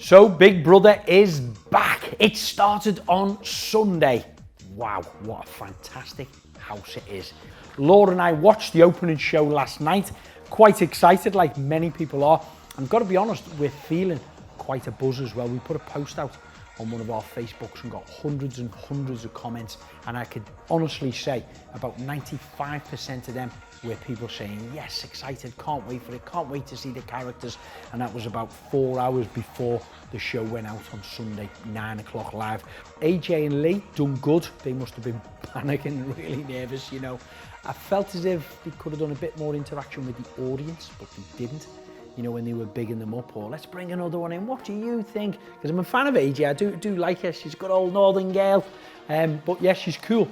So Big Brother is back. It started on Sunday. Wow, what a fantastic house it is. Laura and I watched the opening show last night. Quite excited, like many people are. And got to be honest, we're feeling quite a buzz as well. We put a post out on one of our Facebooks and got hundreds and hundreds of comments. And I could honestly say about 95% of them were people saying, yes, excited, can't wait for it, can't wait to see the characters. And that was about 4 hours before the show went out on Sunday, 9 o'clock live. AJ and Lee done good. They must have been panicking, really nervous, you know. I felt as if they could have done a bit more interaction with the audience, but they didn't. You know, when they were bigging them up, or let's bring another one in, what do you think? Because I'm a fan of AJ, I do like her, she's a good old northern girl. But yeah, she's cool.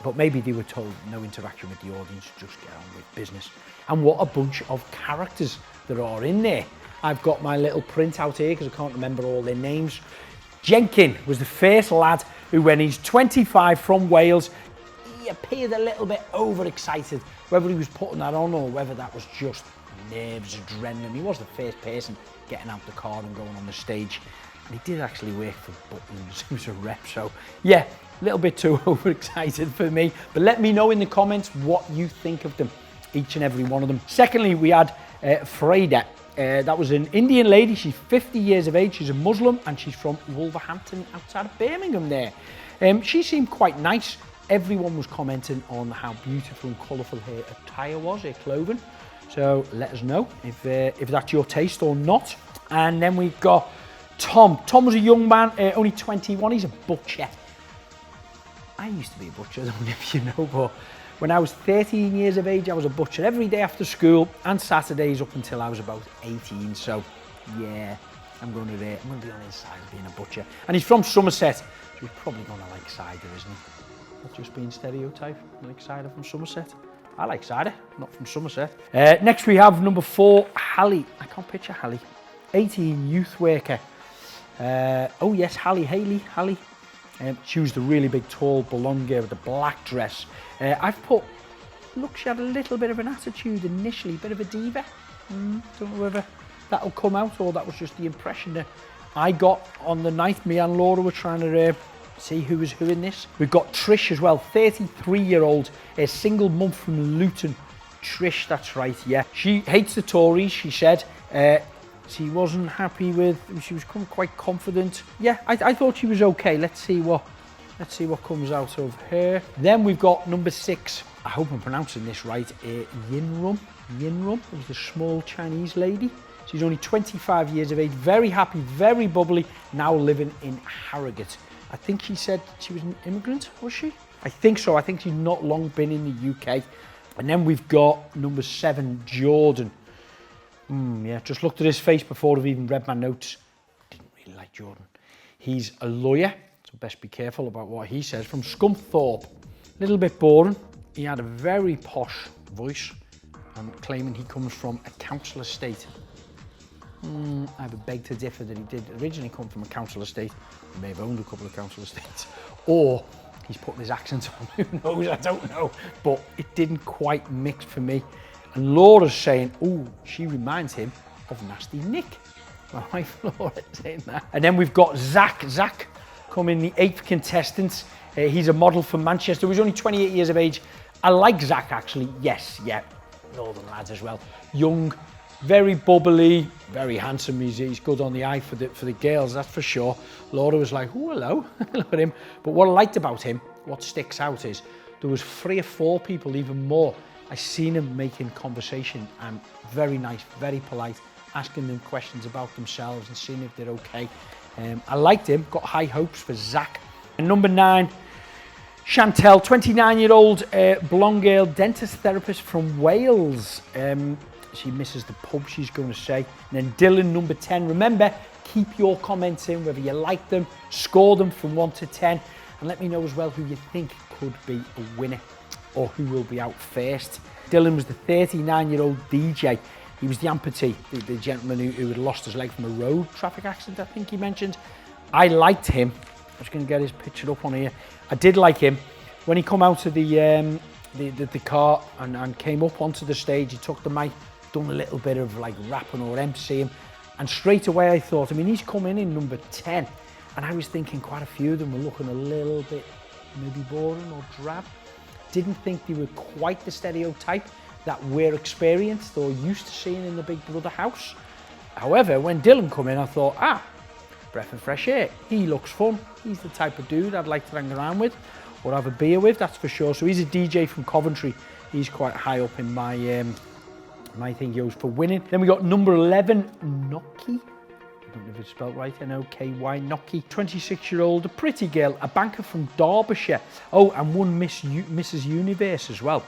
But maybe they were told no interaction with the audience, just get on with business. And what a bunch of characters there are in there. I've got my little print out here because I can't remember all their names. Jenkin was the first lad who, when he's 25 from Wales, he appeared a little bit overexcited. Whether he was putting that on or whether that was just nerves, adrenaline. He was the first person getting out the car and going on the stage. And he did actually work for Butlins. He was a rep, so yeah, a little bit too overexcited for me. But let me know in the comments what you think of them, each and every one of them. Secondly, we had Farida. That was an Indian lady. She's 50 years of age. She's a Muslim and she's from Wolverhampton outside of Birmingham there. She seemed quite nice. Everyone was commenting on how beautiful and colourful her attire was, her clothing. So let us know if that's your taste or not. And then we've got Tom. Tom was a young man, only 21. He's a butcher. I used to be a butcher, I don't know if you know, but when I was 13 years of age, I was a butcher every day after school and Saturdays up until I was about 18. So yeah, I'm going to be on his side of being a butcher. And he's from Somerset, so he's probably going to like cider, isn't he? Not just being stereotyped, like cider from Somerset. I like cider, not from Somerset. Next we have number 4, Hallie. I can't picture Hallie. 18, youth worker. Oh yes, Hallie. She was the really big, tall, blonde girl with the black dress. I've put, look, she had a little bit of an attitude initially, a bit of a diva. Don't know whether that'll come out or that was just the impression that I got on the night. Me and Laura were trying to see who was who in this. We've got Trish as well, 33-year-old, a single mum from Luton. Trish, that's right, yeah. She hates the Tories, she said. She wasn't happy with, she was quite confident. Yeah, I thought she was okay. Let's see what comes out of her. Then we've got number 6. I hope I'm pronouncing this right. Yinrun. Yinrun was the small Chinese lady. She's only 25 years of age, very happy, very bubbly, now living in Harrogate. I think she said she was an immigrant, was she? I think so. I think she's not long been in the UK. And then we've got number 7, Jordan. Yeah, just looked at his face before I've even read my notes. Didn't really like Jordan. He's a lawyer, so best be careful about what he says. From Scunthorpe. A little bit boring. He had a very posh voice and claiming he comes from a council estate. I have a beg to differ that he did originally come from a council estate. He may have owned a couple of council estates. Or he's putting his accent on, who knows, I don't know. But it didn't quite mix for me. And Laura's saying, oh, she reminds him of Nasty Nick. My wife Laura saying that. And then we've got Zach. Zach coming the 8th contestant. He's a model from Manchester. He's only 28 years of age. I like Zach actually. Yes, yeah. Northern lads as well. Young, very bubbly, very handsome. He's good on the eye for the girls, that's for sure. Laura was like, oh, hello. Look at him. But what I liked about him, what sticks out is there was 3 or 4 people, even more. I seen him making conversation and very nice, very polite, asking them questions about themselves and seeing if they're okay. I liked him, got high hopes for Zach. And number 9, Chanelle, 29-year-old blonde girl, dentist therapist from Wales. She misses the pub, she's going to say. And then Dylan, number 10. Remember, keep your comments in, whether you like them, score them from 1 to 10. And let me know as well who you think could be a winner or who will be out first. Dylan was the 39-year-old DJ. He was the amputee, the gentleman who had lost his leg from a road traffic accident, I think he mentioned. I liked him. I was going to get his picture up on here. I did like him. When he come out of the car and came up onto the stage, he took the mic, done a little bit of like rapping or emceeing. And straight away I thought, I mean, he's come in number 10. And I was thinking quite a few of them were looking a little bit maybe boring or drab. Didn't think they were quite the stereotype that we're experienced or used to seeing in the Big Brother house. However, when Dylan come in, I thought, breath of fresh air. He looks fun. He's the type of dude I'd like to hang around with or have a beer with, that's for sure. So he's a DJ from Coventry. He's quite high up in my my thing goes for winning. Then we got number 11, Noky. I don't know if it's spelled right, N-O-K-Y, Noky. 26-year-old, a pretty girl, a banker from Derbyshire. Oh, and one Mrs. Universe as well,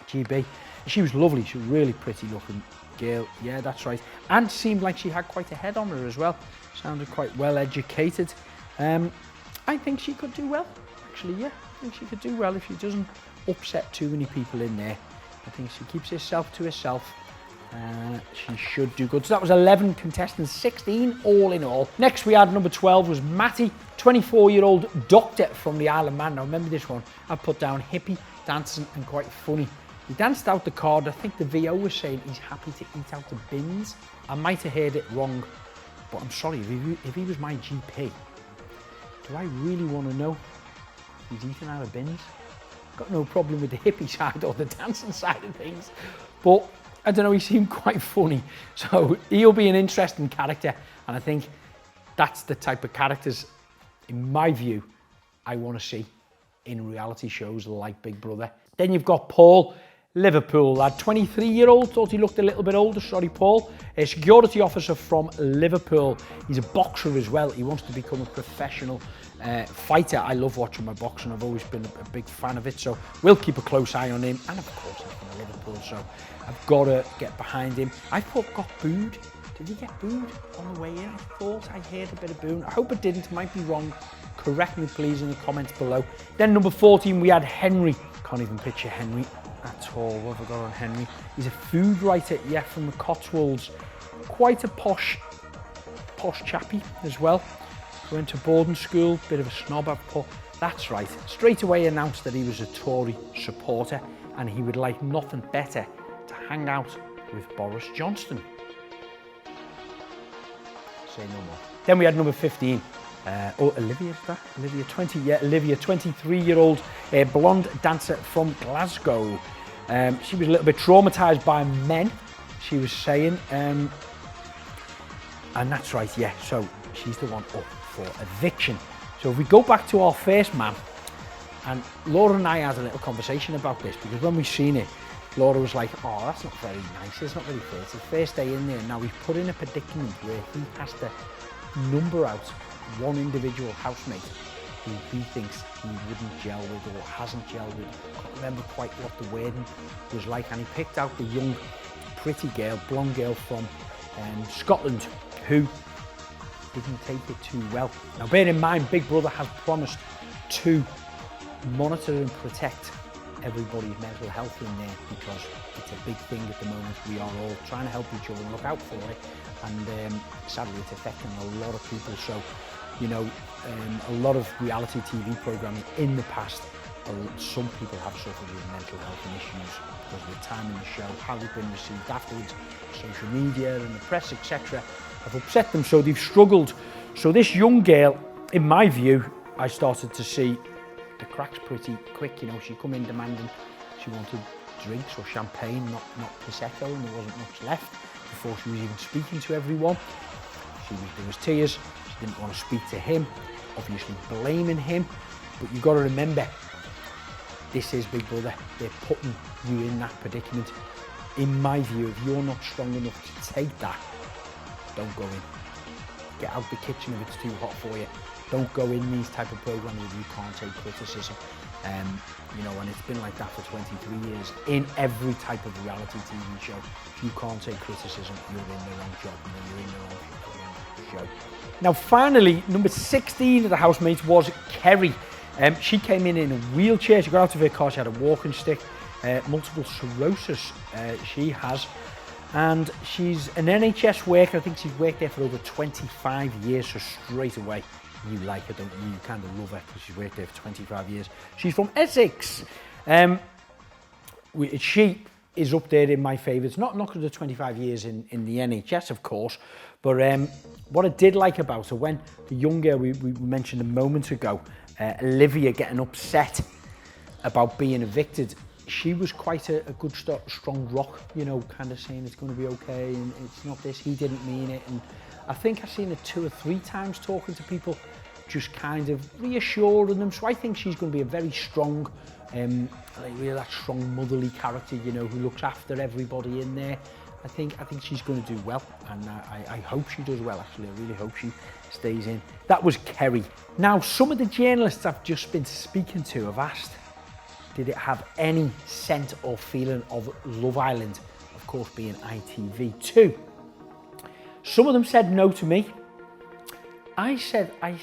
GB. She was lovely, she was a really pretty looking girl. Yeah, that's right. And seemed like she had quite a head on her as well. Sounded quite well educated. I think she could do well, actually, yeah. I think she could do well if she doesn't upset too many people in there. I think she keeps herself to herself. She should do good. So that was 11 contestants, 16 all in all. Next we had number 12 was Matty, 24-year-old doctor from the Isle of Man. Now remember this one, I put down hippie, dancing and quite funny. He danced out the card. I think the VO was saying he's happy to eat out of bins. I might have heard it wrong, but I'm sorry, if he was my GP, do I really want to know he's eating out of bins? Got no problem with the hippie side or the dancing side of things, but I don't know, he seemed quite funny. So he'll be an interesting character, and I think that's the type of characters, in my view, I want to see in reality shows like Big Brother. Then you've got Paul, Liverpool lad, 23-year-old, thought he looked a little bit older, sorry Paul. A security officer from Liverpool. He's a boxer as well. He wants to become a professional fighter. I love watching my boxing. I've always been a big fan of it, so we'll keep a close eye on him. And of course, he's from Liverpool, so I've got to get behind him. I thought got booed. Did he get booed on the way in? I thought I heard a bit of booing. I hope it didn't. Might be wrong. Correct me, please, in the comments below. Then number 14, we had Henry. Can't even picture Henry at all. What have I got on Henry? He's a food writer, yeah, from the Cotswolds. Quite a posh chappy as well. Went to boarding school, bit of a snob I've put. That's right. Straight away announced that he was a Tory supporter and he would like nothing better to hang out with Boris Johnson. Say no more. Then we had number 15. Olivia, is that? Olivia, 23-year-old blonde dancer from Glasgow. She was a little bit traumatised by men, she was saying. And that's right, yeah, so she's the one up for eviction. So if we go back to our first man, and Laura and I had a little conversation about this, because when we seen it, Laura was like, oh, that's not very nice, it's not very fair. It's his first day in there. Now he's put in a predicament where he has to number out one individual housemate who he thinks he wouldn't gel with or hasn't gelled with. I can't remember quite what the wording was like, and he picked out the young, pretty girl, blonde girl from Scotland, who didn't take it too well. Now bear in mind, Big Brother has promised to monitor and protect everybody's mental health in there, because it's a big thing at the moment. We are all trying to help each other and look out for it, and sadly it's affecting a lot of people. So, you know, a lot of reality TV programming in the past, some people have suffered with mental health issues because of the time in the show, how they've been received afterwards, social media and the press, etc. have upset them, so they've struggled. So this young girl, in my view, I started to see the cracks pretty quick. You know, she come in demanding she wanted drinks or champagne, not Prosecco, and there wasn't much left before she was even speaking to everyone. There was tears. She didn't want to speak to him, obviously blaming him. But you've got to remember, this is Big Brother. They're putting you in that predicament. In my view, if you're not strong enough to take that, don't go in. Get out the kitchen if it's too hot for you. Don't go in these type of programs if you can't take criticism. You know, and it's been like that for 23 years in every type of reality TV show. If you can't take criticism, you're in the wrong job, and then you're in the wrong show. Now, finally, number 16 of the housemates was Kerry. She came in a wheelchair. She got out of her car. She had a walking stick. Multiple sclerosis she has. And she's an NHS worker. I think she's worked there for over 25 years, so straight away you like her, don't you? You kind of love her because she's worked there for 25 years. She's from Essex. She is up there in my favourites. Not because of 25 years in the NHS, of course, but what I did like about her, when the young girl we mentioned a moment ago, Olivia, getting upset about being evicted, she was quite a good strong rock, you know, kind of saying it's going to be okay and it's not this, he didn't mean it. And I think I've seen her 2 or 3 times talking to people, just kind of reassuring them. So I think she's going to be a very strong, like really that strong motherly character, you know, who looks after everybody in there. I think she's going to do well, and I hope she does well, actually. I really hope she stays in. That was Kerry. Now, some of the journalists I've just been speaking to have asked, did it have any scent or feeling of Love Island, of course being ITV2? Some of them said no to me. I said I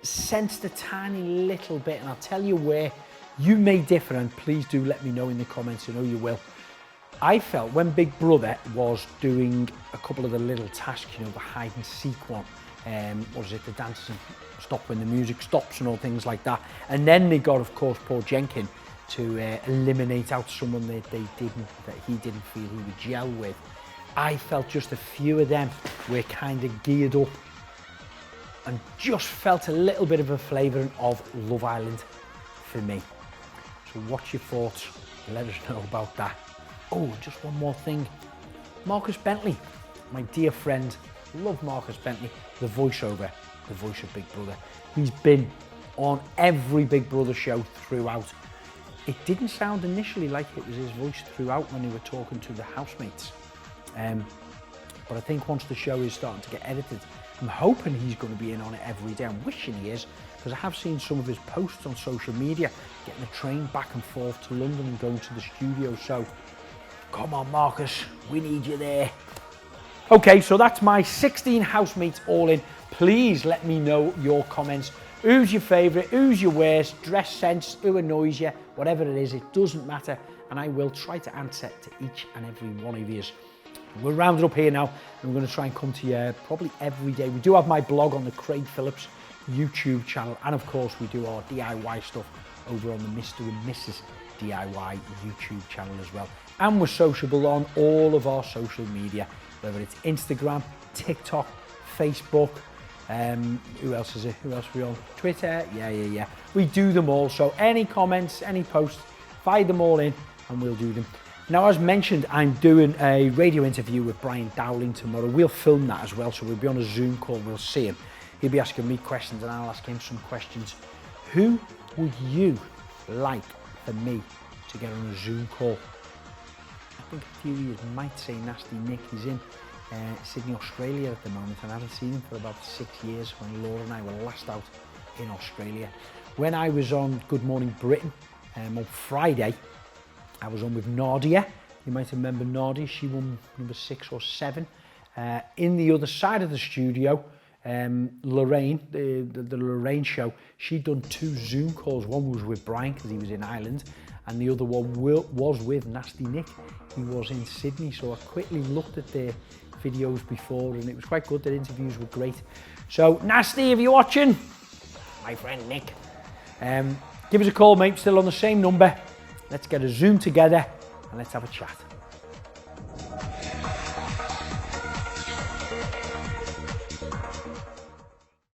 sensed a tiny little bit, and I'll tell you where. You may differ, and please do let me know in the comments. I know you will. I felt when Big Brother was doing a couple of the little tasks, you know, the hide and seek one, what is it, the dance and stop when the music stops and all things like that. And then they got, of course, poor Jenkin to eliminate out someone that he didn't feel he would gel with. I felt just a few of them were kind of geared up and just felt a little bit of a flavouring of Love Island for me. So what's your thoughts? Let us know about that. Oh, just one more thing. Marcus Bentley, my dear friend, love Marcus Bentley, the voiceover, the voice of Big Brother. He's been on every Big Brother show throughout. It didn't sound initially like it was his voice throughout when they were talking to the housemates. But I think once the show is starting to get edited, I'm hoping he's going to be in on it every day. I'm wishing he is, because I have seen some of his posts on social media, getting a train back and forth to London and going to the studio. So come on, Marcus, we need you there. Okay, so that's my 16 housemates all in. Please let me know your comments. Who's your favourite? Who's your worst? Dress sense? Who annoys you? Whatever it is, it doesn't matter. And I will try to answer to each and every one of you. We're rounded up here now, and we're going to try and come to you probably every day. We do have my blog on the Craig Phillips YouTube channel, and of course we do our DIY stuff over on the Mr. and Mrs. DIY YouTube channel as well. And we're sociable on all of our social media, whether it's Instagram, TikTok, Facebook, who else is it? Who else are we on? Twitter? Yeah. We do them all. So any comments, any posts, fire them all in and we'll do them. Now, as mentioned, I'm doing a radio interview with Brian Dowling tomorrow. We'll film that as well, so we'll be on a Zoom call, we'll see him. He'll be asking me questions and I'll ask him some questions. Who would you like for me to get on a Zoom call? I think a few of you might say Nasty Nick. He's in Sydney, Australia at the moment, and I haven't seen him for about 6 years when Laura and I were last out in Australia. When I was on Good Morning Britain on Friday, I was on with Nadia. You might remember Nadia, she won number 6 or 7. In the other side of the studio, Lorraine, the Lorraine show, she'd done 2 Zoom calls. One was with Brian because he was in Ireland, and the other one was with Nasty Nick. He was in Sydney, so I quickly looked at their videos before and it was quite good. Their interviews were great. So Nasty, if you're watching, my friend Nick, give us a call, mate. Still on the same number. Let's get a Zoom together and let's have a chat.